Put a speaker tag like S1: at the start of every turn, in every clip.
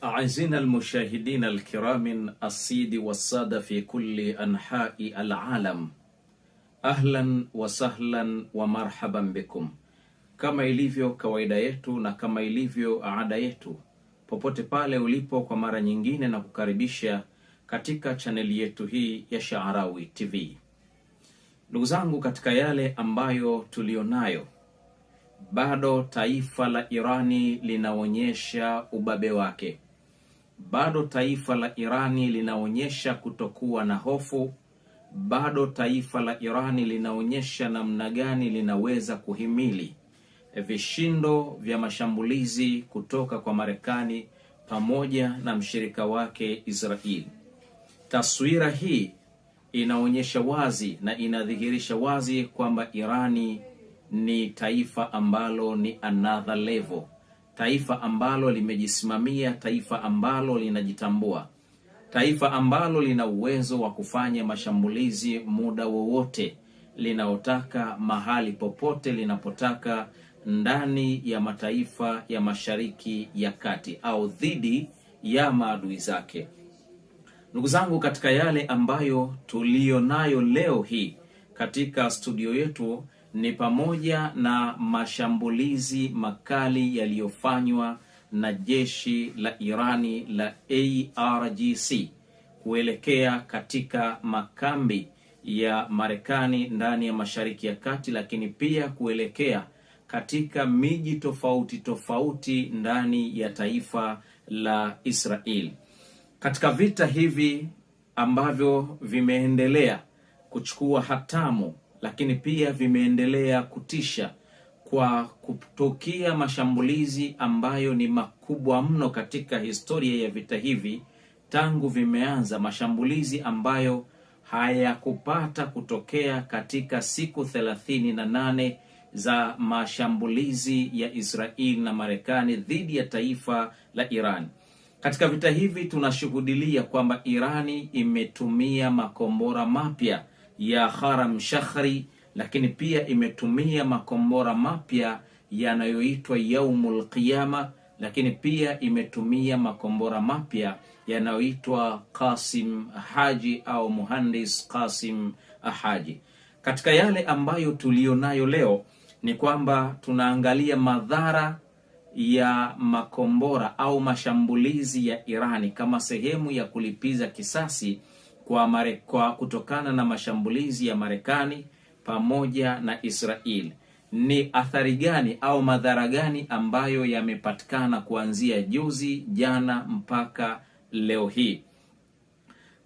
S1: أعزائنا المشاهدين الكرام السيد والسادة في كل أنحاء العالم، ahlan wa sahlan wa marhaban bikum. Kama ilivyo kawaida yetu na kama ilivyo ada yetu, popote pale ulipo, kwa mara nyingine na kukaribisha katika chaneli yetu hii ya Sha'arawi TV. Ndugu zangu, katika yale ambayo tulionayo, bado taifa la Irani linaonyesha ubabe wake. Bado taifa la Irani linaonyesha kutokuwa na hofu. Bado taifa la Irani linaonyesha namna gani linaweza kuhimili vishindo vya mashambulizi kutoka kwa Marekani pamoja na mshirika wake Israeli. Taswira hii inaonyesha wazi na inadhihirisha wazi kwamba Irani ni taifa ambalo ni another level, taifa ambalo limejisimamia, taifa ambalo linajitambua, taifa ambalo lina uwezo wa kufanya mashambulizi muda wowote linaotaka, mahali popote linapotaka, ndani ya mataifa ya Mashariki ya Kati au dhidi ya maadui zake. Ndugu zangu, katika yale ambayo tulionayo leo hii katika studio yetu ni pamoja na mashambulizi makali yaliyofanywa na jeshi la Irani la IRGC kuelekea katika makambi ya Marekani ndani ya Mashariki ya Kati, lakini pia kuelekea katika miji tofauti tofauti ndani ya taifa la Israeli. Katika vita hivi ambavyo vimeendelea kuchukua hatamu, lakini pia vimeendelea kutisha kwa kutokea mashambulizi ambayo ni makubwa mno katika historia ya vita hivi tangu vimeanza, mashambulizi ambayo hayakupata kutokea katika siku 38 za mashambulizi ya Israeli na Marekani dhidi ya taifa la Iran. Katika vita hivi tunashuhudia kwamba Irani imetumia makombora mapya ya Haram Shakhri, lakini pia imetumia makombora mapya yanayoitwa Yaumul Qiyama, lakini pia imetumia makombora mapya yanayoitwa Qasim Haji au Muhandis Qasim Haji. Katika yale ambayo tulionayo leo ni kwamba tunaangalia madhara ya makombora au mashambulizi ya Irani kama sehemu ya kulipiza kisasi kwa kutokana na mashambulizi ya Marekani pamoja na Israeli. Ni athari gani au madhara gani ambayo yamepatikana kuanzia juzi, jana mpaka leo hii?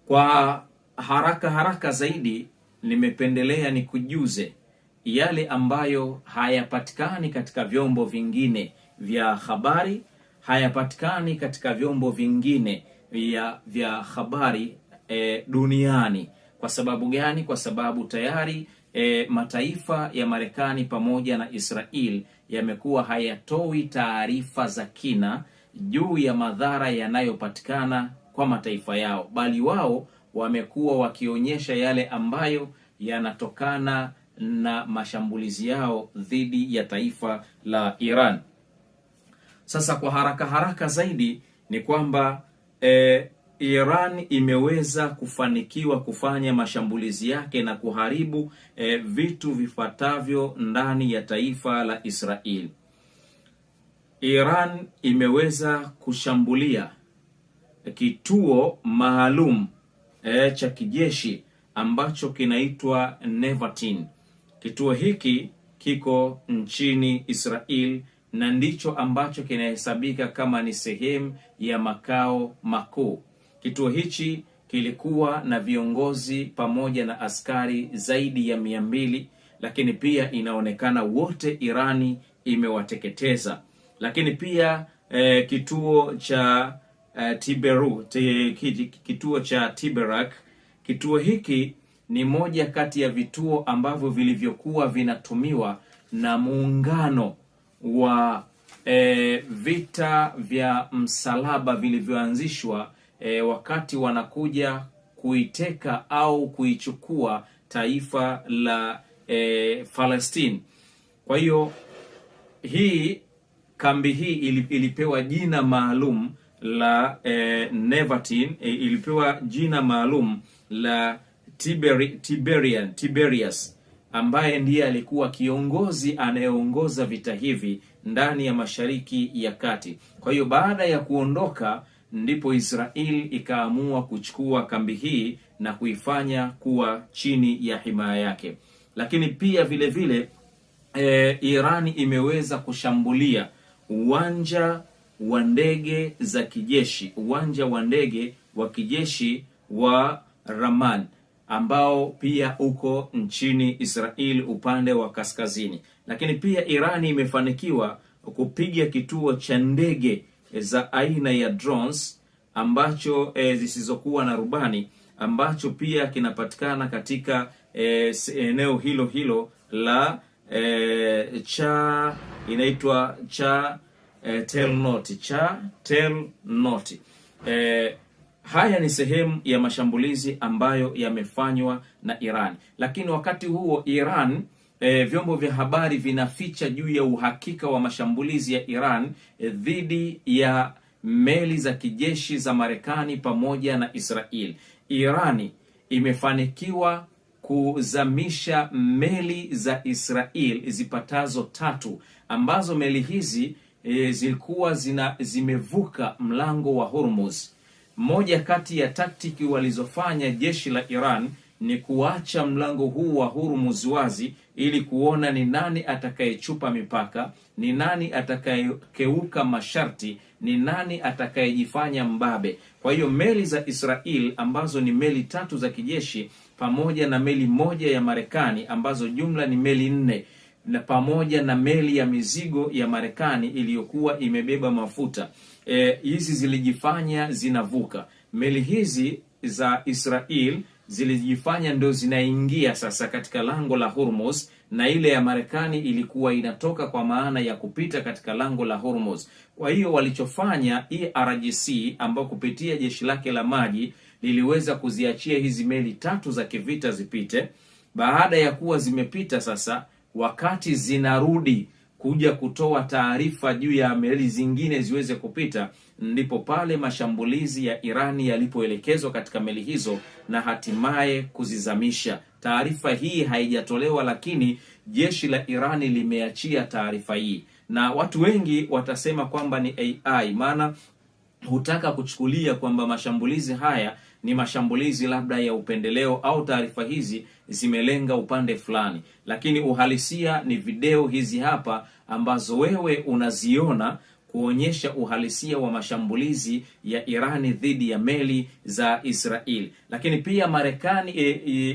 S1: Kwa haraka zaidi, nimependelea ni kujuze yale ambayo hayapatikani katika vyombo vingine vya habari, hayapatikani katika vyombo vingine vya habari duniani. Kwa sababu gani? Kwa sababu tayari mataifa ya Marekani pamoja na Israel yamekuwa hayatoi taarifa za kina juu ya madhara yanayopatikana kwa mataifa yao, bali wao wamekuwa wakionyesha yale ambayo yanatokana na mashambulizi yao dhidi ya taifa la Iran. Sasa kwa haraka zaidi ni kwamba Iran imeweza kufanikiwa kufanya mashambulizi yake na kuharibu vitu vifuatavyo ndani ya taifa la Israeli. Iran imeweza kushambulia kituo maalum cha kijeshi ambacho kinaitwa Nevatin. Kituo hiki kiko nchini Israeli na ndicho ambacho kinahesabika kama ni sehemu ya makao makuu. Kituo hichi kilikuwa na viongozi pamoja na askari zaidi ya 200, lakini pia inaonekana wote Irani imewateketeza. Lakini pia kituo cha kituo cha Tiberak, kituo hiki ni moja kati ya vituo ambavyo vilivyokuwa vinatumiwa na muungano wa vita vya msalaba vilivyoanzishwa wakati wanakuja kuiteka au kuichukua taifa la Palestine. Kwa hiyo kambi hii ilipewa jina maalum la Nevatin ilipewa jina maalum la Tiberius, ambaye ndiye alikuwa kiongozi anayeongoza vita hivi ndani ya Mashariki ya Kati. Kwa hiyo baada ya kuondoka, ndipo Israeli ikaamua kuchukua kambi hii na kuifanya kuwa chini ya himaya yake. Lakini pia vile vile Irani imeweza kushambulia uwanja wa ndege za kijeshi, uwanja wa ndege wa kijeshi wa Raman, ambao pia uko nchini Israeli upande wa kaskazini. Lakini pia Irani imefanikiwa kupiga kituo cha ndege za aina ya drones ambacho zisizokuwa na rubani, ambacho pia kinapatikana katika eneo hilo hilo la inaitwa Tel Not. Haya ni sehemu ya mashambulizi ambayo yamefanywa na Iran. Lakini wakati huo Iran, vyombo vya habari vinaficha juu ya uhakika wa mashambulizi ya Iran dhidi ya meli za kijeshi za Marekani pamoja na Israel. Irani imefanikiwa kuzamisha meli za Israel zipatazo 3, ambazo meli hizi zilikuwa zimevuka mlango wa Hormuz. Moja kati ya taktiki walizofanya jeshi la Iran ni kuacha mlango huu wa Hormuz wazi ili kuona ni nani atakayechupa mipaka, ni nani atakayekeuka masharti, ni nani atakayejifanya mbabe. Kwa hiyo meli za Israel ambazo ni meli 3 za kijeshi pamoja na meli moja ya Marekani ambazo jumla ni meli 4, na pamoja na meli ya mizigo ya Marekani iliyokuwa imebeba mafuta, hizi zilijifanya zinavuka. Meli hizi za Israel zilijifanya ndio zinaingia sasa katika lango la Hormuz, na ile ya Marekani ilikuwa inatoka kwa maana ya kupita katika lango la Hormuz. Kwa hiyo walichofanya IRGC, ambao kupitia jeshi lake la maji liliweza kuziachia hizi meli 3 za kivita zipite. Baada ya kuwa zimepita sasa, wakati zinarudi kuja kutoa taarifa juu ya meli zingine ziweze kupita, ndipo pale mashambulizi ya Irani yalipoelekezwa katika meli hizo na hatimaye kuzizamisha. Taarifa hii haijatolewa, lakini jeshi la Irani limeachia taarifa hii, na watu wengi watasema kwamba ni AI, maana hutaka kuchukulia kwamba mashambulizi haya ni mashambulizi labda ya upendeleo au taarifa hizi zimelenga upande fulani. Lakini uhalisia ni video hizi hapa ambazo wewe unaziona kuonyesha uhalisia wa mashambulizi ya Irani dhidi ya meli za Israeli. Lakini pia Marekani,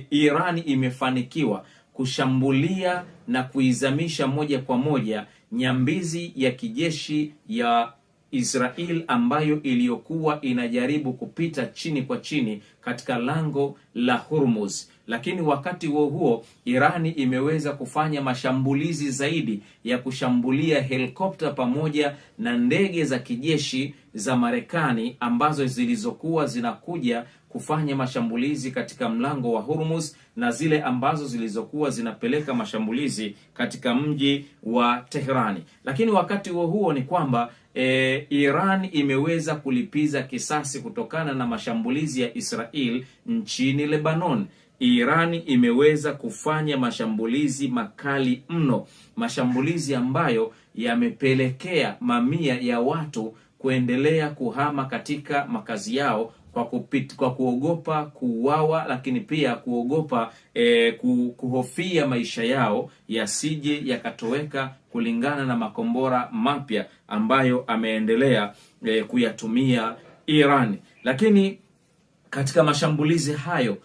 S1: Irani imefanikiwa kushambulia na kuizamisha moja kwa moja nyambizi ya kijeshi ya Israel ambayo iliyokuwa inajaribu kupita chini kwa chini katika lango la Hormuz. Lakini wakati huo huo Irani imeweza kufanya mashambulizi zaidi ya kushambulia helikopta pamoja na ndege za kijeshi za Marekani ambazo zilizokuwa zinakuja kufanya mashambulizi katika mlango wa Hormuz, na zile ambazo zilizokuwa zinapeleka mashambulizi katika mji wa Teherani. Lakini wakati huo huo ni kwamba Iran imeweza kulipiza kisasi kutokana na mashambulizi ya Israel nchini Lebanon. Iran imeweza kufanya mashambulizi makali mno, mashambulizi ambayo yamepelekea mamia ya watu kuendelea kuhama katika makazi yao kwa kuogopa kuuawa, lakini pia kuogopa kuhofia maisha yao yasije yakatoweka kulingana na makombora mapya ambayo ameendelea kuyatumia Iran. Lakini katika mashambulizi hayo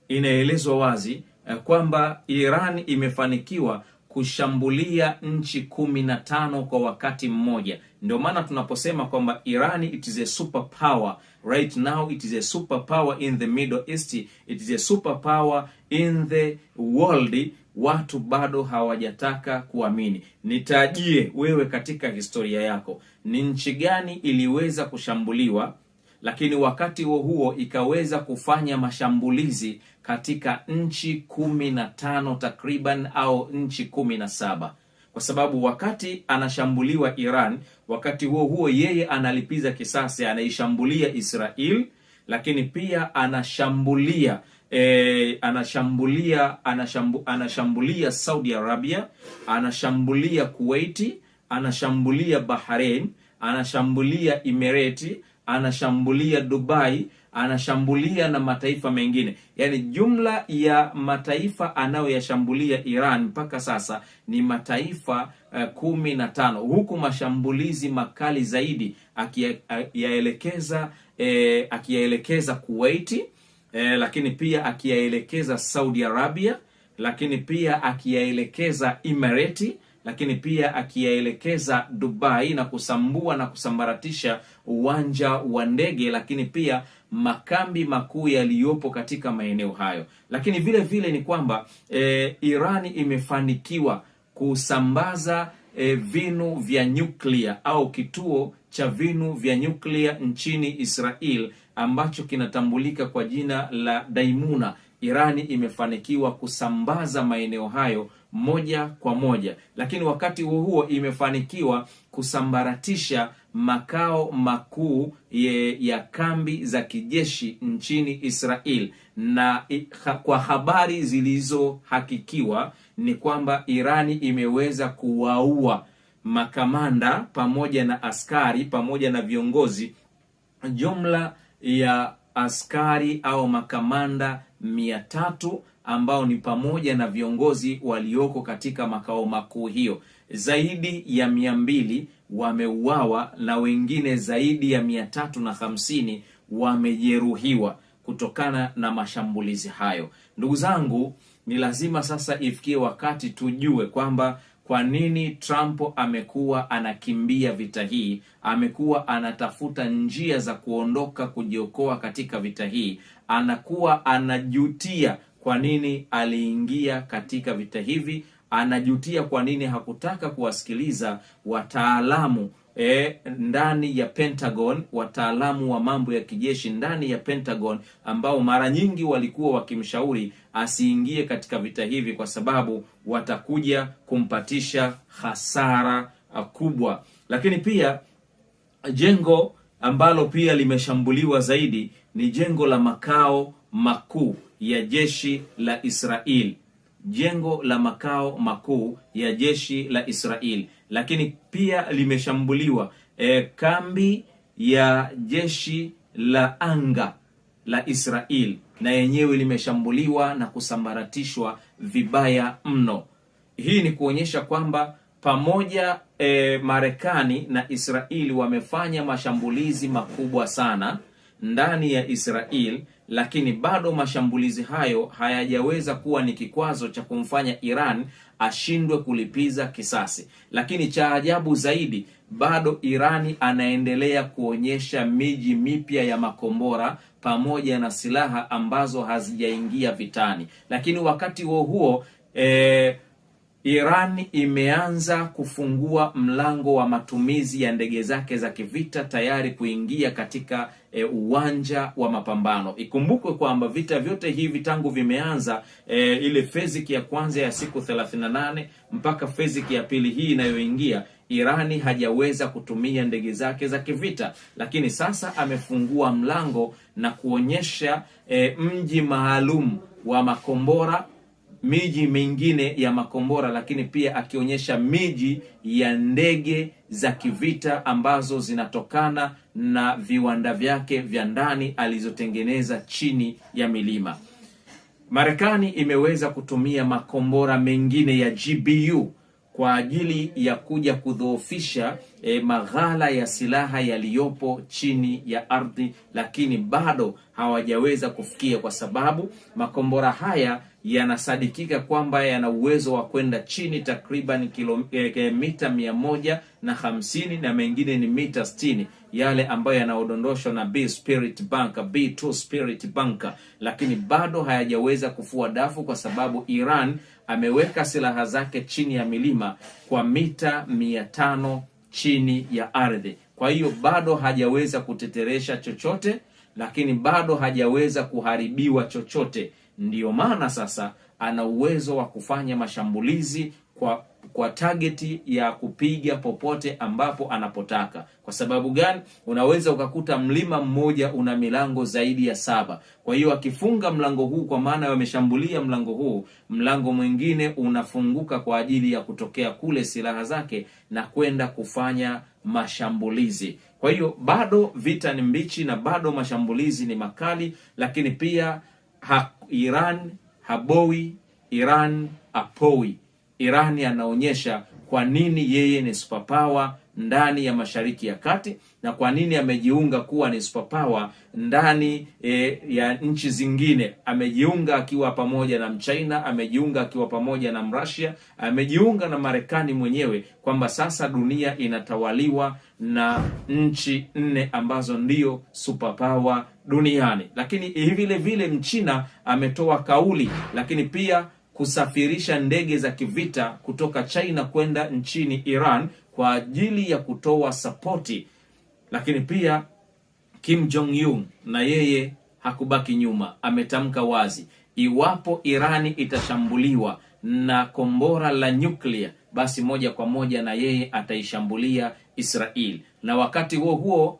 S1: inaelezwa wazi kwamba Iran imefanikiwa kushambulia nchi 15 kwa wakati mmoja. Ndio maana tunaposema kwamba Iran it is a superpower right now, it is a superpower in the Middle East, it is a superpower in the world. Watu bado hawajataka kuamini. Nitajie wewe katika historia yako ni nchi gani iliweza kushambuliwa lakini wakati huo ikaweza kufanya mashambulizi katika nchi 15 takriban, au nchi 17. kwa sababu wakati anashambuliwa Iran, wakati huo huo yeye analipiza kisasi, anaishambulia Israel, lakini pia anashambulia Saudi Arabia, anashambulia Kuwait, anashambulia Bahrain, anashambulia Emirati, anashambulia Dubai, anashambulia na mataifa mengine. Yani jumla ya mataifa anayoyashambulia Iran mpaka sasa ni mataifa 15, huku mashambulizi makali zaidi akiyaelekeza Kuwait, lakini pia akiyaelekeza Saudi Arabia, lakini pia akiyaelekeza Emirati, lakini pia akiyaelekeza Dubai na kusambua na kusambaratisha uwanja wa ndege, lakini pia makambi makuu yaliyopo katika maeneo hayo. Lakini vile vile ni kwamba Irani imefanikiwa kusambaza vinu vya nyuklia au kituo cha vinu vya nyuklia nchini Israel ambacho kinatambulika kwa jina la Daimuna. Irani imefanikiwa kusambaza maeneo hayo moja kwa moja, lakini wakati huo huo imefanikiwa kusambaratisha makao makuu ya kambi za kijeshi nchini Israel. Na kwa habari zilizohakikiwa ni kwamba Irani imeweza kuwaua makamanda pamoja na askari pamoja na viongozi, jumla ya askari au makamanda 300 ambao ni pamoja na viongozi walioko katika makao makuu hiyo. Zaidi ya 200 wameuawa na wengine zaidi ya 350 wamejeruhiwa kutokana na mashambulizi hayo. Ndugu zangu, ni lazima sasa ifikie wakati tujue kwamba kwa nini Trump amekuwa anakimbia vita hii, amekuwa anatafuta njia za kuondoka, kujiokoa katika vita hii, anakuwa anajutia kwa nini aliingia katika vita hivi, anajutia kwa nini hakutaka kuwasikiliza wataalamu ndani ya Pentagon, wataalamu wa mambo ya kijeshi ndani ya Pentagon, ambao mara nyingi walikuwa wakimshauri asiingie katika vita hivi kwa sababu watakuja kumpatisha hasara kubwa. Lakini pia jengo ambalo pia limeshambuliwa zaidi ni jengo la makao makuu ya jeshi la Israel. Jengo la makao makuu ya jeshi la Israel. Lakini pia limeshambuliwa kambi ya jeshi la anga la Israel, na yenyewe limeshambuliwa na kusambaratishwa vibaya mno. Hii ni kuonyesha kwamba pamoja Marekani na Israeli wamefanya mashambulizi makubwa sana ndani ya Israel, lakini bado mashambulizi hayo hayajaweza kuwa ni kikwazo cha kumfanya Iran ashindwe kulipiza kisasi. Lakini cha ajabu zaidi, bado Irani anaendelea kuonyesha miji mipya ya makombora pamoja na silaha ambazo hazijaingia vitani. Lakini wakati huo huo Iran imeanza kufungua mlango wa matumizi ya ndege zake za kivita tayari kuingia katika uwanja wa mapambano. Ikumbukwe kwamba vita vyote hivi tangu vimeanza, ile phase ya kwanza ya siku 38 mpaka phase ya pili hii inayoingia, Irani hajaweza kutumia ndege zake za kivita, lakini sasa amefungua mlango na kuonyesha mji maalum wa makombora, miji mingine ya makombora, lakini pia akionyesha miji ya ndege za kivita ambazo zinatokana na viwanda vyake vya ndani alizotengeneza chini ya milima. Marekani imeweza kutumia makombora mengine ya GBU kwa ajili ya kuja kudhoofisha maghala ya silaha yaliyopo chini ya ardhi, lakini bado hawajaweza kufikia, kwa sababu makombora haya yanasadikika kwamba yana uwezo wa kwenda chini takriban mita 150 na mengine ni mita 60, yale ambayo yanaodondoshwa na B2 Spirit bunker, lakini bado hayajaweza kufua dafu kwa sababu Iran ameweka silaha zake chini ya milima kwa mita 500 chini ya ardhi. Kwa hiyo bado hajaweza kuteteresha chochote, lakini bado hajaweza kuharibiwa chochote. Ndiyo maana sasa ana uwezo wa kufanya mashambulizi kwa target ya kupiga popote ambapo anapotaka. Kwa sababu gani? Unaweza ukakuta mlima mmoja una milango zaidi ya 7. Kwa hiyo akifunga mlango huu, kwa maana wameshambulia mlango huu, mlango mwingine unafunguka kwa ajili ya kutokea kule silaha zake na kwenda kufanya mashambulizi. Kwa hiyo bado vita ni mbichi na bado mashambulizi ni makali, lakini pia Iran haboi, Iran apoi. Irani anaonyesha kwa nini yeye ni superpower ndani ya Mashariki ya Kati na kwa nini amejiunga kuwa ni superpower ndani ya nchi zingine. Amejiunga akiwa pamoja na Mchina, amejiunga akiwa pamoja na Mrussia, amejiunga na Marekani mwenyewe, kwamba sasa dunia inatawaliwa na nchi 4 ambazo ndio superpower duniani. Lakini vile vile Mchina ametoa kauli, lakini pia kusafirisha ndege za kivita kutoka China kwenda nchini Iran kwa ajili ya kutoa sapoti. Lakini pia Kim Jong-un na yeye hakubaki nyuma, ametamka wazi, iwapo Irani itashambuliwa na kombora la nyuklia, basi moja kwa moja na yeye ataishambulia Israel. Na wakati huo huo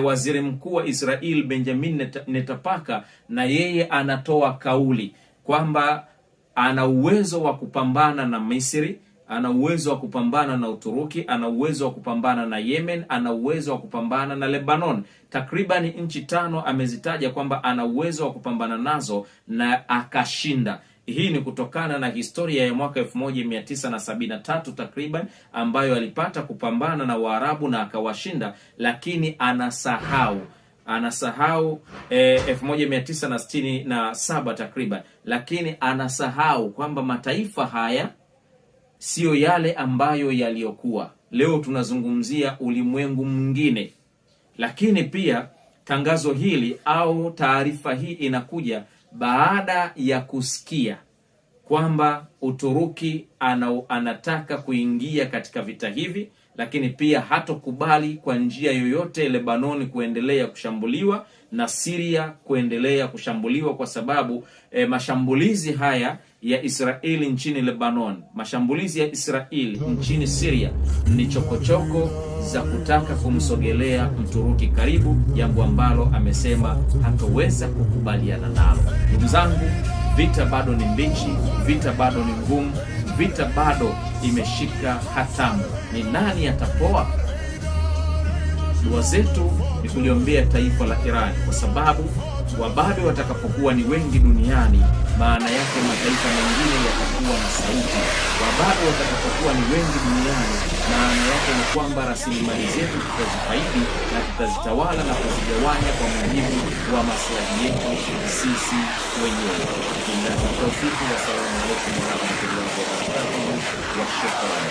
S1: waziri mkuu wa Israel Benjamin Netanyahu na yeye anatoa kauli kwamba ana uwezo wa kupambana na Misri, ana uwezo wa kupambana na Uturuki, ana uwezo wa kupambana na Yemen, ana uwezo wa kupambana na Lebanon. Takriban nchi 5 amezitaja kwamba ana uwezo wa kupambana nazo na akashinda. Hii ni kutokana na historia ya mwaka 1973 takriban, ambayo alipata kupambana na Waarabu na akawashinda, lakini anasahau 1967 takriban, lakini anasahau kwamba mataifa haya sio yale ambayo yaliyokuwa. Leo tunazungumzia ulimwengu mwingine. Lakini pia tangazo hili au taarifa hii inakuja baada ya kusikia kwamba Uturuki anataka kuingia katika vita hivi, lakini pia hatokubali kwa njia yoyote Lebanoni kuendelea kushambuliwa na Syria kuendelea kushambuliwa, kwa sababu mashambulizi haya ya Israeli nchini Lebanon, mashambulizi ya Israeli nchini Syria ni chokochoko za kutaka kumsogelea Mturuki karibu, jambo ambalo amesema hatoweza kukubaliana nalo. Ndugu zangu, vita bado ni mbichi, vita bado ni ngumu, vita bado imeshika hatamu. Ni nani atapoa? Dua zetu ni kuliombea taifa la Iran, kwa sababu wababe watakapokuwa ni wengi duniani, maana yake mataifa mengine yatakuwa na sauti. Wababe watakapokuwa ni wengi duniani, maana yake ni kwamba rasilimali zetu tutazifaidi na tutazitawala na kuzigawanya kwa mujibu wa maslahi yetu sisi wenyewe. Wassalamu alaikum warahmatullahi wabarakatuh wa shukran.